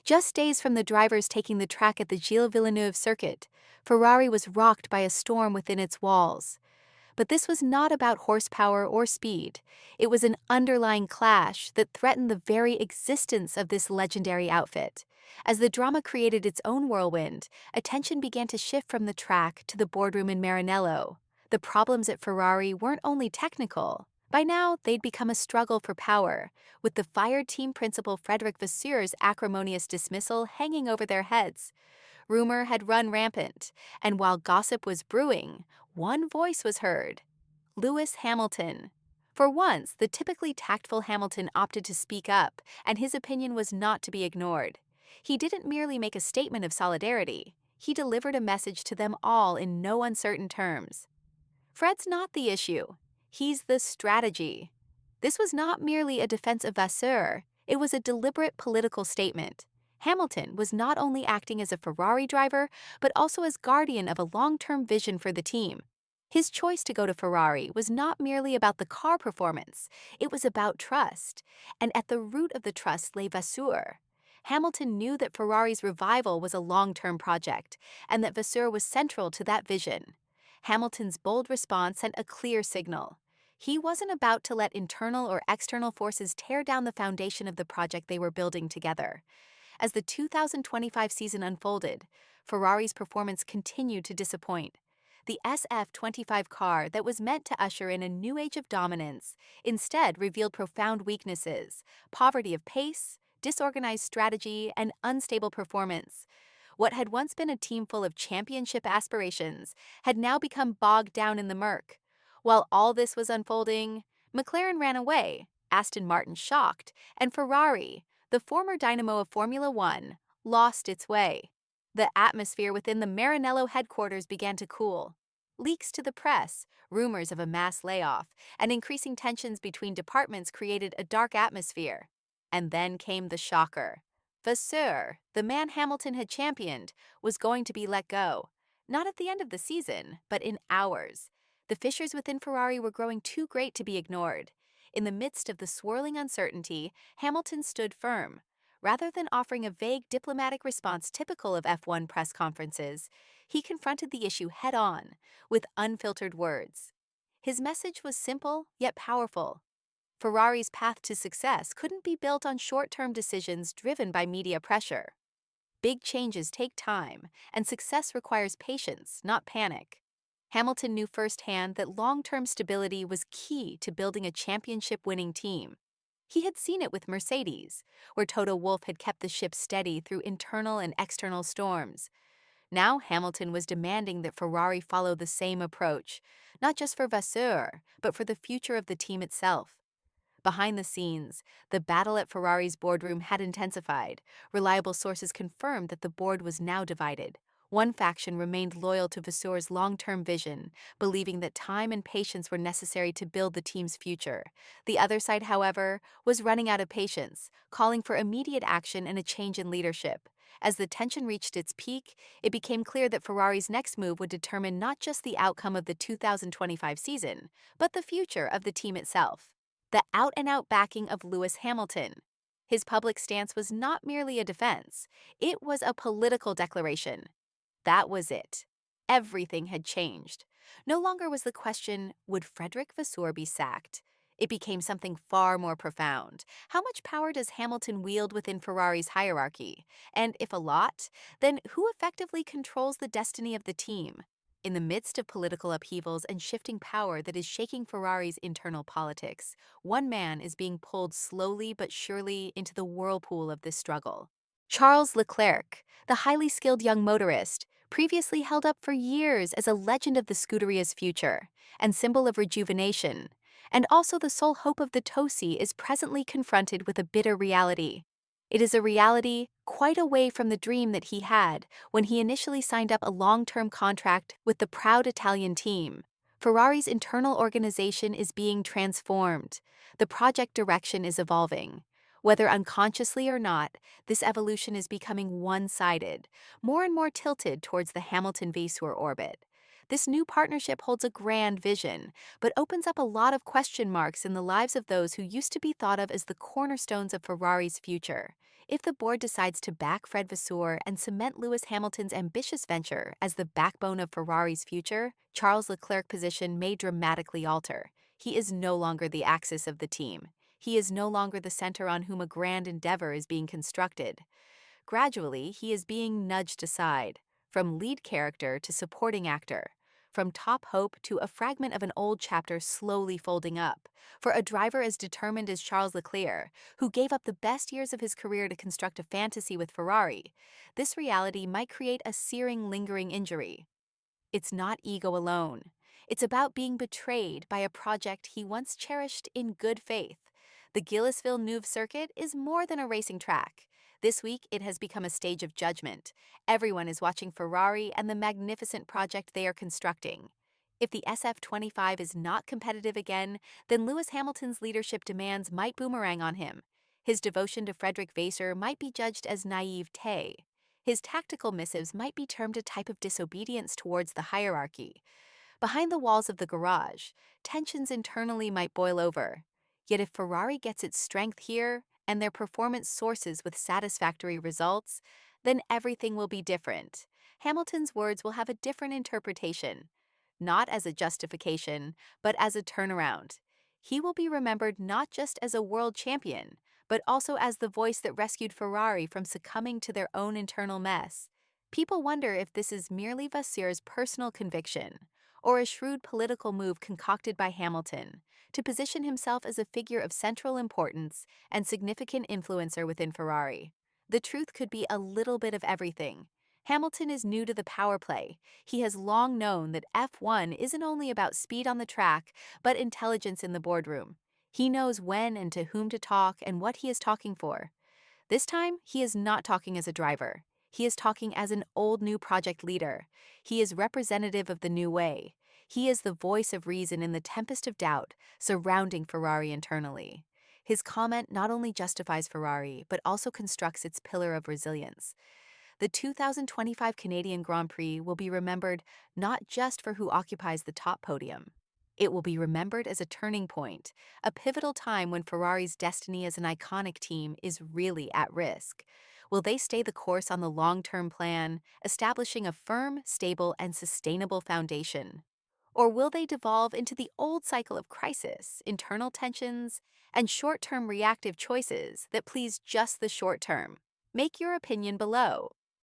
Just days from the drivers taking the track at the Gilles Villeneuve circuit, Ferrari was rocked by a storm within its walls. But this was not about horsepower or speed. It was an underlying clash that threatened the very existence of this legendary outfit. As the drama created its own whirlwind, attention began to shift from the track to the boardroom in Maranello. The problems at Ferrari weren't only technical. By now, they'd become a struggle for power, with the fired team principal Fred Vasseur's acrimonious dismissal hanging over their heads. Rumor had run rampant, and while gossip was brewing, one voice was heard: Lewis Hamilton. For once, the typically tactful Hamilton opted to speak up, and his opinion was not to be ignored. He didn't merely make a statement of solidarity, he delivered a message to them all in no uncertain terms. Fred's not the issue, he's the strategy. This was not merely a defense of Vasseur, it was a deliberate political statement. Hamilton was not only acting as a Ferrari driver, but also as guardian of a long-term vision for the team. His choice to go to Ferrari was not merely about the car performance, it was about trust, and at the root of the trust lay Vasseur. Hamilton knew that Ferrari's revival was a long-term project, and that Vasseur was central to that vision. Hamilton's bold response sent a clear signal. He wasn't about to let internal or external forces tear down the foundation of the project they were building together. As the 2025 season unfolded, Ferrari's performance continued to disappoint. The SF25 car that was meant to usher in a new age of dominance instead revealed profound weaknesses: poverty of pace, disorganized strategy, and unstable performance. What had once been a team full of championship aspirations had now become bogged down in the murk. While all this was unfolding, McLaren ran away, Aston Martin shocked, and Ferrari, the former dynamo of Formula One, lost its way. The atmosphere within the Maranello headquarters began to cool. Leaks to the press, rumors of a mass layoff, and increasing tensions between departments created a dark atmosphere. And then came the shocker. Vasseur, the man Hamilton had championed, was going to be let go. Not at the end of the season, but in hours. The fissures within Ferrari were growing too great to be ignored. In the midst of the swirling uncertainty, Hamilton stood firm. Rather than offering a vague diplomatic response typical of F1 press conferences, he confronted the issue head-on, with unfiltered words. His message was simple yet powerful. Ferrari's path to success couldn't be built on short-term decisions driven by media pressure. Big changes take time, and success requires patience, not panic. Hamilton knew firsthand that long-term stability was key to building a championship-winning team. He had seen it with Mercedes, where Toto Wolff had kept the ship steady through internal and external storms. Now Hamilton was demanding that Ferrari follow the same approach, not just for Vasseur, but for the future of the team itself. Behind the scenes, the battle at Ferrari's boardroom had intensified. Reliable sources confirmed that the board was now divided. One faction remained loyal to Vasseur's long-term vision, believing that time and patience were necessary to build the team's future. The other side, however, was running out of patience, calling for immediate action and a change in leadership. As the tension reached its peak, it became clear that Ferrari's next move would determine not just the outcome of the 2025 season, but the future of the team itself. The out-and-out backing of Lewis Hamilton. His public stance was not merely a defense, it was a political declaration. That was it. Everything had changed. No longer was the question, would Frederic Vasseur be sacked? It became something far more profound. How much power does Hamilton wield within Ferrari's hierarchy? And if a lot, then who effectively controls the destiny of the team? In the midst of political upheavals and shifting power that is shaking Ferrari's internal politics, one man is being pulled slowly but surely into the whirlpool of this struggle. Charles Leclerc, the highly skilled young motorist, previously held up for years as a legend of the Scuderia's future and symbol of rejuvenation, and also the sole hope of the Tosi, is presently confronted with a bitter reality. It is a reality quite away from the dream that he had when he initially signed up a long-term contract with the proud Italian team. Ferrari's internal organization is being transformed. The project direction is evolving. Whether unconsciously or not, this evolution is becoming one-sided, more and more tilted towards the Hamilton-Vasseur orbit. This new partnership holds a grand vision, but opens up a lot of question marks in the lives of those who used to be thought of as the cornerstones of Ferrari's future. If the board decides to back Fred Vasseur and cement Lewis Hamilton's ambitious venture as the backbone of Ferrari's future, Charles Leclerc's position may dramatically alter. He is no longer the axis of the team. He is no longer the center on whom a grand endeavor is being constructed. Gradually, he is being nudged aside, from lead character to supporting actor, from top hope to a fragment of an old chapter slowly folding up. For a driver as determined as Charles Leclerc, who gave up the best years of his career to construct a fantasy with Ferrari, this reality might create a searing, lingering injury. It's not ego alone. It's about being betrayed by a project he once cherished in good faith. The Gilles-Villeneuve circuit is more than a racing track. This week, it has become a stage of judgment. Everyone is watching Ferrari and the magnificent project they are constructing. If the SF25 is not competitive again, then Lewis Hamilton's leadership demands might boomerang on him. His devotion to Fred Vasseur might be judged as naivete. His tactical missives might be termed a type of disobedience towards the hierarchy. Behind the walls of the garage, tensions internally might boil over. Yet if Ferrari gets its strength here and their performance sources with satisfactory results, then everything will be different. Hamilton's words will have a different interpretation, not as a justification, but as a turnaround. He will be remembered not just as a world champion, but also as the voice that rescued Ferrari from succumbing to their own internal mess. People wonder if this is merely Vasseur's personal conviction, or a shrewd political move concocted by Hamilton to position himself as a figure of central importance and significant influencer within Ferrari. The truth could be a little bit of everything. Hamilton is new to the power play. He has long known that F1 isn't only about speed on the track, but intelligence in the boardroom. He knows when and to whom to talk and what he is talking for. This time, he is not talking as a driver. He is talking as an old new project leader. He is representative of the new way. He is the voice of reason in the tempest of doubt surrounding Ferrari internally. His comment not only justifies Ferrari, but also constructs its pillar of resilience. The 2025 Canadian Grand Prix will be remembered not just for who occupies the top podium. It will be remembered as a turning point, a pivotal time when Ferrari's destiny as an iconic team is really at risk. Will they stay the course on the long-term plan, establishing a firm, stable, and sustainable foundation? Or will they devolve into the old cycle of crisis, internal tensions, and short-term reactive choices that please just the short term? Make your opinion below.